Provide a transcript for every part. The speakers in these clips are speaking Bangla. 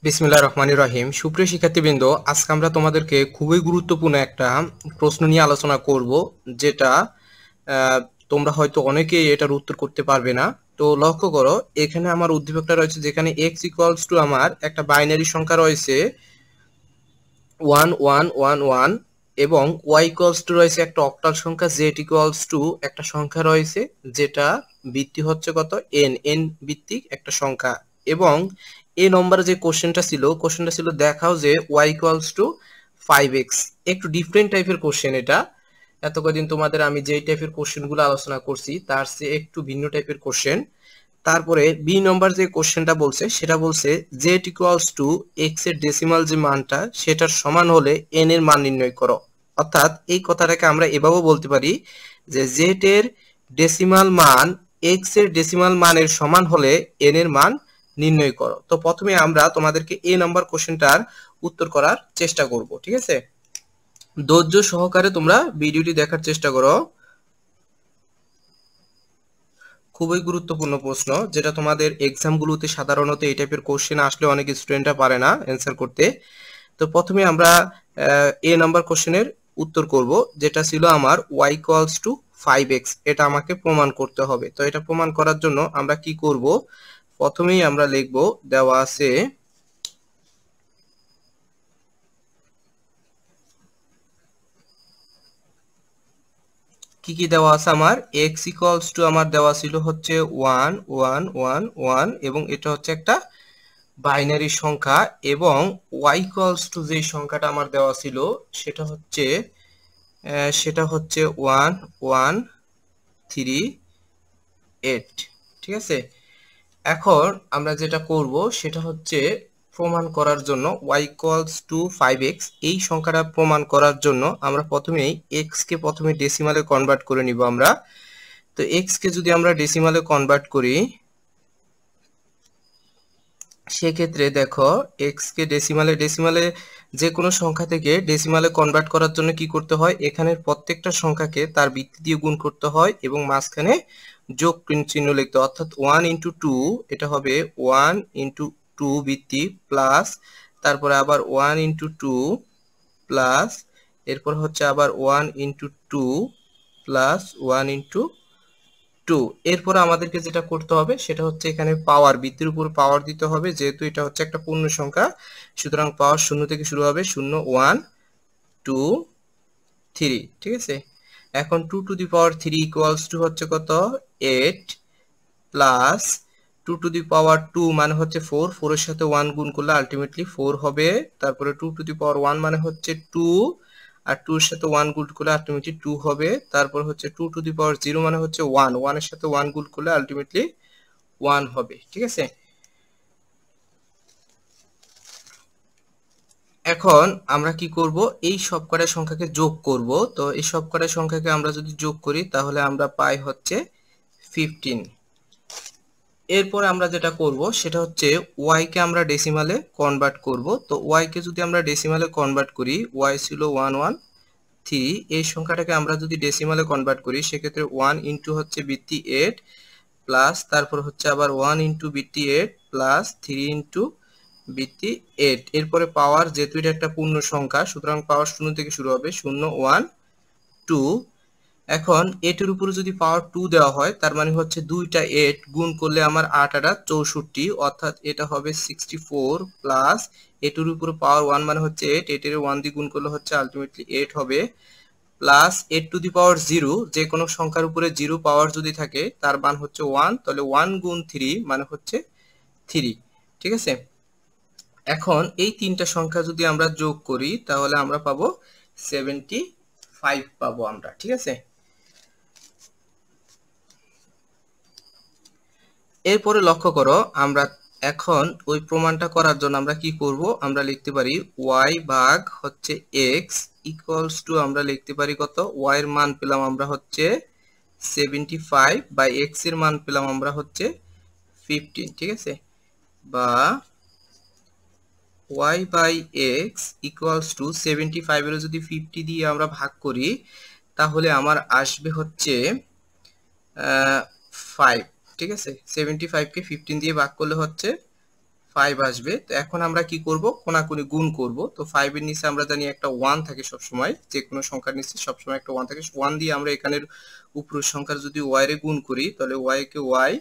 বিসমিল্লাহির রহমানির রহিম। সুপ্রিয় শিক্ষার্থীবৃন্দ, আজকে আমরা তোমাদেরকে খুবই গুরুত্বপূর্ণ একটা প্রশ্ন নিয়ে আলোচনা করব, যেটা আহ, তোমরা হয়তো অনেকেই এটার উত্তর করতে পারবে না। তো লক্ষ্য করো, এখানে আমার উদ্দীপকটা রয়েছে, যেখানে এক্স ইকুয়ালস টু আমার একটা বাইনারি সংখ্যা রয়েছে 1111 এবং ওয়াই ইকুয়ালস টু রয়েছে একটা অক্টাল সংখ্যা, জেড ইকুয়ালস টু একটা সংখ্যা রয়েছে যেটা ভিত্তি হচ্ছে কত, এন এন ভিত্তিক একটা সংখ্যা। এবং এ নম্বরে যে কোশ্চেনটা ছিল দেখাও যে ওয়াই ইকুয়ালস টু 5x। একটু ডিফারেন্ট টাইপের কোশ্চেন এটা। এত কদিন তোমাদের আমি যেই টাইপের কোশ্চেনগুলো আলোচনা করছি তার চেয়ে একটু ভিন্ন টাইপের কোশ্চেন। তারপরে বি নম্বর যে কোশ্চেনটা বলছে সেটা বলছে জেড ইকুয়ালস টু এক্স এর ডেসিমাল যে মানটা সেটার সমান হলে এন এর মান নির্ণয় করো। অর্থাৎ এই কথাটাকে আমরা এভাবেও বলতে পারি যে জেড এর ডেসিমাল মান এক্স এর ডেসিমাল মানের সমান হলে এন এর মান নির্ণয় করো। তো প্রথমে আমরা তোমাদেরকে এ নম্বর কোশ্চেনটার উত্তর করার চেষ্টা করব, ঠিক আছে? ধৈর্য সহকারে তোমরা ভিডিওটি দেখার চেষ্টা করো। খুবই গুরুত্বপূর্ণ প্রশ্ন, যেটা তোমাদের এক্সামগুলোতে সাধারণত এই টাইপের কোশ্চেন আসলে অনেক স্টুডেন্টরা পারে না অ্যান্সার করতে। তো প্রথমে আমরা এ নাম্বার কোশ্চেনের উত্তর করব, যেটা ছিল আমার y ইকুয়ালস টু 5x। এটা আমাকে প্রমাণ করতে হবে। তো এটা প্রমাণ করার জন্য আমরা কি করব, প্রথমেই আমরা লিখব, দেওয়া আছে কি কি দেওয়া আছে আমার, x ইকুয়ালস টু আমার দেওয়া ছিল হচ্ছে 1111 এবং এটা হচ্ছে একটা বাইনারি সংখ্যা, এবং y ইকুয়ালস টু যে সংখ্যাটা আমার দেওয়া ছিল সেটা হচ্ছে 1138, ঠিক আছে? এখন আমরা যেটা করব সেটা হচ্ছে প্রমাণ করার জন্য y ইকুয়ালস টু 5x এই সংখ্যাটা প্রমাণ করার জন্য আমরা প্রথমেই x কে প্রথমে ডেসিমালে কনভার্ট করে নিব আমরা। তো x কে যদি আমরা ডেসিমালে কনভার্ট করি, সেক্ষেত্রে দেখো এক্স কে ডেসিমালে যে কোনো সংখ্যা থেকে ডেসিমালে কনভার্ট করার জন্য কি করতে হয়, এখানের প্রত্যেকটা সংখ্যাকে তার ভিত্তি দিয়ে গুণ করতে হয় এবং মাঝখানে যোগ চিহ্ন লিখতে হয়। অর্থাৎ 1 × 2 এটা হবে 1 × 2 ভিত্তি প্লাস, তারপরে আবার 1 × 2 প্লাস, এরপর হচ্ছে আবার 1 × 2 প্লাস 1 × 2। এরপর আমাদেরকে যেটা করতে হবে সেটা হচ্ছে এখানে পাওয়ার, ভিত্তির উপর পাওয়ার দিতে হবে, যেহেতু এটা হচ্ছে একটা পূর্ণ সংখ্যা, সুতরাং পাওয়ার শূন্য থেকে শুরু হবে, 0 1 2 3, ঠিক আছে? এখন 2⁻³ ইকুয়ালস টু হচ্ছে কত, 8 প্লাস 2⁻² মানে হচ্ছে 4, 4 এর সাথে 1 গুণ করলে আলটিমেটলি 4 হবে। তারপরে 2⁻1 মানে হচ্ছে 2, আর 2 এর সাথে 1 গুণ করলে আলটিমেটলি 2 হবে। তারপর হচ্ছে 2⁻0 মানে হচ্ছে 1, 1 এর সাথে 1 গুণ করলে আলটিমেটলি 1 হবে, ঠিক আছে? এখন আমরা কি করব, এই সবকটা সংখ্যাকে যোগ করব। তো এই সবকটা সংখ্যাকে আমরা যদি যোগ করি তাহলে আমরা পাই হচ্ছে 15। এরপর আমরা যেটা করব সেটা হচ্ছে y কে আমরা ডেসিমালে কনভার্ট করব। তো y কে যদি আমরা ডেসিমালে কনভার্ট করি, y ছিল 113, এই সংখ্যাটাকে আমরা যদি ডেসিমালে কনভার্ট করি সেক্ষেত্রে 1 ইন্টু হচ্ছে ভিত্তি 8 প্লাস, তারপর হচ্ছে আবার 1 ইন্টু ভিত্তি 8 প্লাস 3 ইন্টু ভিত্তি 8। এরপরে পাওয়ার, যেহেতু এটা একটা পূর্ণ সংখ্যা সুতরাং পাওয়ার শূন্য থেকে শুরু হবে, 0 1 2। এখন 8 এর উপরে যদি পাওয়ার 2 দেওয়া হয় তার মানে হচ্ছে দুইটা 8 গুণ করলে আমার 8 8 64, অর্থাৎ এটা হবে 64 প্লাস 8 এর উপরে পাওয়ার 1 মানে হচ্ছে 8, 8 এর 1 দিয়ে গুণ করলে হচ্ছে আলটিমেটলি 8 হবে, প্লাস 8⁻0, যে কোনো সংখ্যার উপরে 0 পাওয়ার যদি থাকে তার মান হচ্ছে 1, তাহলে 1 গুণ 3 মানে হচ্ছে 3, ঠিক আছে? এখন এই তিনটা সংখ্যা যদি আমরা যোগ করি তাহলে আমরা পাবো 75 পাবো আমরা, ঠিক আছে? এরপরে লক্ষ্য করো, আমরা এখন ওই প্রমাণটা করার জন্য আমরা কি করব, আমরা লিখতে পারি y ভাগ হচ্ছে x ইকুয়ালস টু, আমরা লিখতে পারি কত, y এর মান পেলাম আমরা হচ্ছে 75 বাই x এর মান পেলাম আমরা হচ্ছে 15, ঠিক আছে? বা y by x equals to 75 এর যদি 50 দিয়ে আমরা ভাগ করি তাহলে আমার আসবে হচ্ছে 5, ঠিক আছে? 75 কে 15 দিয়ে ভাগ করলে হচ্ছে 5 আসবে। তো এখন আমরা কি করব, কোনাকুনি গুণ করব। তো 5 এর নিচে আমরা জানি একটা 1 থাকে সব সময়, যে কোনো সংখ্যার নিচে সব সময় একটা 1 থাকে। 1 দিয়ে আমরা এখানের উপরের সংখ্যার যদি y এর গুণ করি তাহলে y কে y,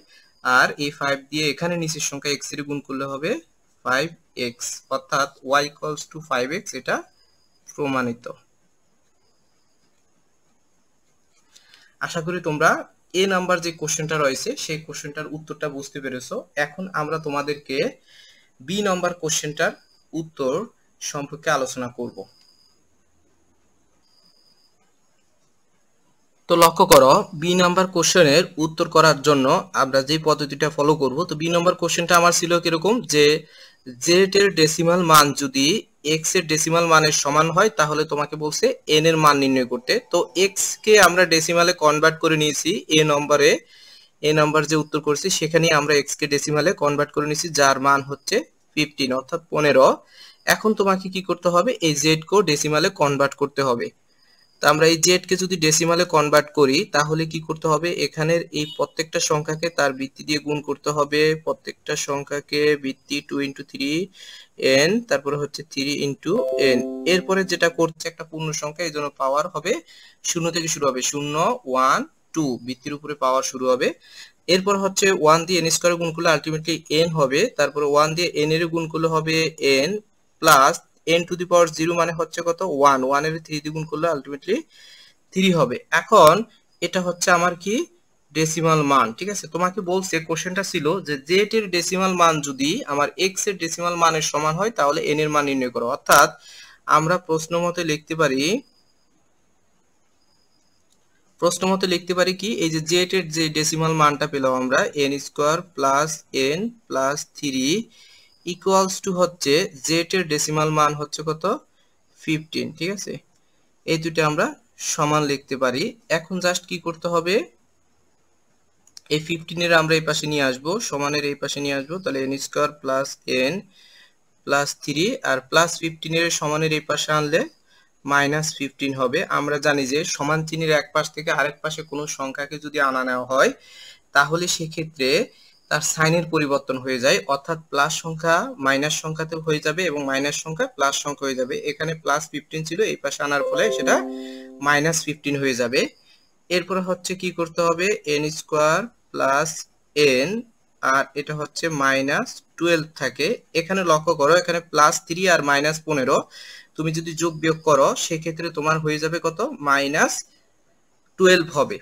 আর এই 5 দিয়ে এখানে নিচের সংখ্যা x এর গুণ করলে হবে 5x, অর্থাৎ y = 5x, এটা প্রমাণিত। আশা করি তোমরা এ নাম্বার যে কোশ্চেনটা রয়েছে সেই কোশ্চেনটার উত্তরটা বুঝতে পেরেছো। এখন আমরা তোমাদেরকে বি নাম্বার কোশ্চেনটার উত্তর সম্পর্কে আলোচনা করব। তো লক্ষ্য করো, বি নাম্বার কোশ্চেনের উত্তর করার জন্য আমরা যে পদ্ধতিটা ফলো করব। তো বি নাম্বার কোশ্চেনটা আমার ছিল কিরকম, যে জেড এর ডেসিমাল মান যদি এক্স এর ডেসিমাল মানের সমান হয় তাহলে তোমাকে বলছে এন এর মান নির্ণয় করতে। তো এক্স কে আমরা ডেসিমালে কনভার্ট করে নিয়েছি, এ নাম্বার যে উত্তর করছি সেখানে আমরা এক্স কে ডেসিমালে কনভার্ট করে নিয়েছি, যার মান হচ্ছে 15 অর্থাৎ 15। এখন তোমাকে কি করতে হবে, এই জেড কে ডেসিমালে কনভার্ট করতে হবে। তো আমরা এই জেড কে যদি ডেসিমালে কনভার্ট করি তাহলে কি করতে হবে, এখানের এই প্রত্যেকটা সংখ্যাকে তার ভিত্তি দিয়ে গুণ করতে হবে। প্রত্যেকটা সংখ্যাকে ভিত্তি 2 × 3n, তারপরে হচ্ছে 3 × n। এরপরে যেটা করছে একটা পূর্ণ সংখ্যা, এই জন্য পাওয়ার হবে 0 থেকে শুরু হবে, 0 1 2, ভিত্তির উপরে পাওয়ার শুরু হবে। এরপর হচ্ছে 1 দিয়ে n স্কয়ার গুণ করলে আলটিমেটলি n হবে, তারপরে 1 দিয়ে n এর গুণ করলে হবে n, plus n to the power 0 মানে হচ্ছে কত, 1, 1 এর 3 দিয়ে গুণ করলে আলটিমেটলি 3 হবে। এখন এটা হচ্ছে আমার কি, ডেসিমাল মান। ঠিক আছে, তোমাকে বলছে কোশ্চেনটা ছিল যে জেড এর ডেসিমাল মান যদি আমার এক্স এর ডেসিমাল মানের সমান হয় তাহলে n এর মান নির্ণয় করো। অর্থাৎ আমরা প্রশ্ন মতে লিখতে পারি কি, এই যে জেড এর যে ডেসিমাল মানটা পেলাম আমরা, n² + n + 3 ইকুয়ালস টু হচ্ছে জেড এর ডেসিমাল মান হচ্ছে কত, 15। ঠিক আছে, এই দুটো আমরা সমান লিখতে পারি। এখন জাস্ট কি করতে হবে, এই 15 এর আমরা এই পাশে নিয়ে আসবো, সমানের এই পাশে নিয়ে আসবো, তাহলে n² + n + 3 আর প্লাস 15 এর সমানের এই পাশে আনলে -15 হবে। আমরা জানি যে সমান চিহ্নের এক পাশ থেকে আরেক পাশে কোনো সংখ্যাকে যদি আনা নেওয়া হয় তাহলে সেক্ষেত্রে তার সাইনের পরিবর্তন হয়ে যায়, অর্থাৎ প্লাস সংখ্যা মাইনাস সংখ্যাতে হয়ে যাবে এবং মাইনাস সংখ্যা প্লাস সংখ্যা হয়ে যাবে। এখানে +15 ছিল, এই পাশে আনার ফলে সেটা -15 হয়ে যাবে। এরপরে হচ্ছে কি করতে হবে, n² + n, আর এটা হচ্ছে -12 থাকে। এখানে লক্ষ্য করো, এখানে +3 আর -15 তুমি যদি যোগ বিয়োগ করো সেক্ষেত্রে তোমার হয়ে যাবে কত, -12 হবে।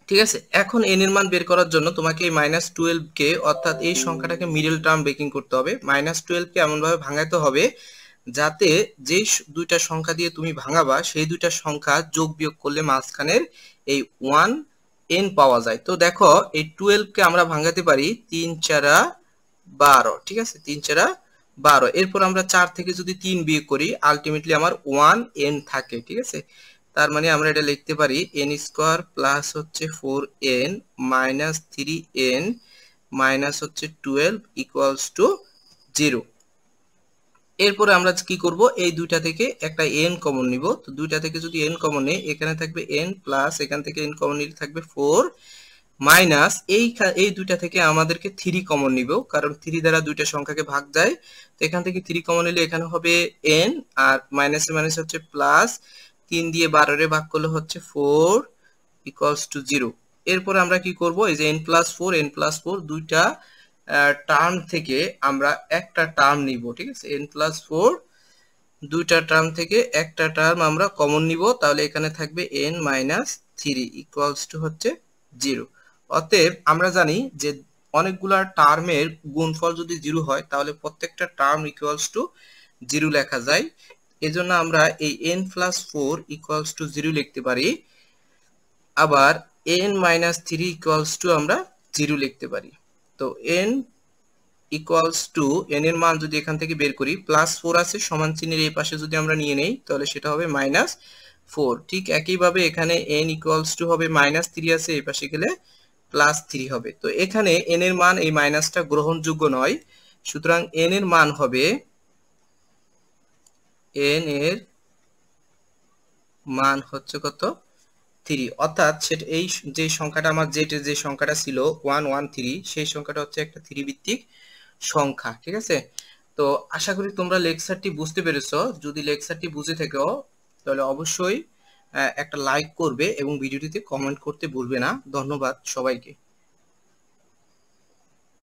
ঠিক আছে, এখন n এর মান বের করার জন্য তোমাকে এই -12 কে, অর্থাৎ এই সংখ্যাটাকে মিডল টার্ম ব্রেকিং করতে হবে। -12 কে এমন ভাবে ভাঙাতে হবে যাতে যেই দুইটা সংখ্যা দিয়ে তুমি ভাঙাবা সেই দুইটা সংখ্যা যোগ বিয়োগ করলে মাঝখানের এই 1n পাওয়া যায়। তো দেখো, এই 12 কে আমরা ভাঙাতে পারি 3 × 4 = 12। ঠিক আছে, 3 × 4 = 12। এরপর আমরা 4 থেকে যদি 3 বিয়োগ করি আলটিমেটলি আমার 1n থাকে। ঠিক আছে, তার মানে আমরা এটা লিখতে পারি n² প্লাস হচ্ছে 4n মাইনাস 3n মাইনাস হচ্ছে 12 ইকুয়ালস টু 0। এরপরে আমরা কি করব, এই দুইটা থেকে একটা n কমন নিব। তো দুইটা থেকে যদি n কমন নেই, এখানে থাকবে n প্লাস এখান থেকে n কমন নিলে থাকবে 4 মাইনাস এই দুইটা থেকে আমাদেরকে 3 কমন নিব, কারণ 3 দ্বারা দুইটা সংখ্যাকে ভাগ যায়। তো এখান থেকে 3 কমন নিলে এখানে হবে n, আর মাইনাসে মাইনাস হচ্ছে প্লাস, 3 দিয়ে 12 রে ভাগ করলে হচ্ছে 4 ইকুয়ালস টু 0। এরপর আমরা কি করব, এই যে n+4 দুইটা টার্ম থেকে আমরা একটা টার্ম নিব। ঠিক আছে, n+4 দুইটা টার্ম থেকে একটা টার্ম আমরা কমন নিব, তাহলে এখানে থাকবে n-3 ইকুয়ালস টু হচ্ছে 0। অতএব আমরা জানি যে অনেকগুলা টার্মের গুণফল যদি 0 হয় তাহলে প্রত্যেকটা টার্ম ইকুয়ালস টু 0 লেখা যায়। এজন্য আমরা এই n+4 ইকুয়ালস টু 0 লিখতে পারি। আবার n-3 ইকুয়ালস টু আমরা 0 লিখতে পারি। তো n ইকুয়ালস টু, n এর মান যদি এখান থেকে বের করি, +4 আছে, সমান চিহ্নের এই পাশে যদি আমরা নিয়ে নেই তাহলে সেটা হবে -4। ঠিক একইভাবে এখানে n ইকুয়ালস টু হবে -3 আছে, এই পাশে গেলে +3 হবে। তো এখানে n এর মান, এই মাইনাসটা গ্রহণযোগ্য নয়, সুতরাং n এর মান হবে, n এর মান হচ্ছে কত, 3। অর্থাৎ সেটা এই যে সংখ্যাটা আমার জেড এর যে সংখ্যাটা ছিল 113, সেই সংখ্যাটা হচ্ছে একটা 3 ভিত্তিক সংখ্যা। ঠিক আছে, তো আশা করি তোমরা লেকচারটি বুঝতে পেরেছো। যদি লেকচারটি বুঝে থাকো তাহলে অবশ্যই একটা লাইক করবে এবং ভিডিওটিতে কমেন্ট করতে ভুলবে না। ধন্যবাদ সবাইকে।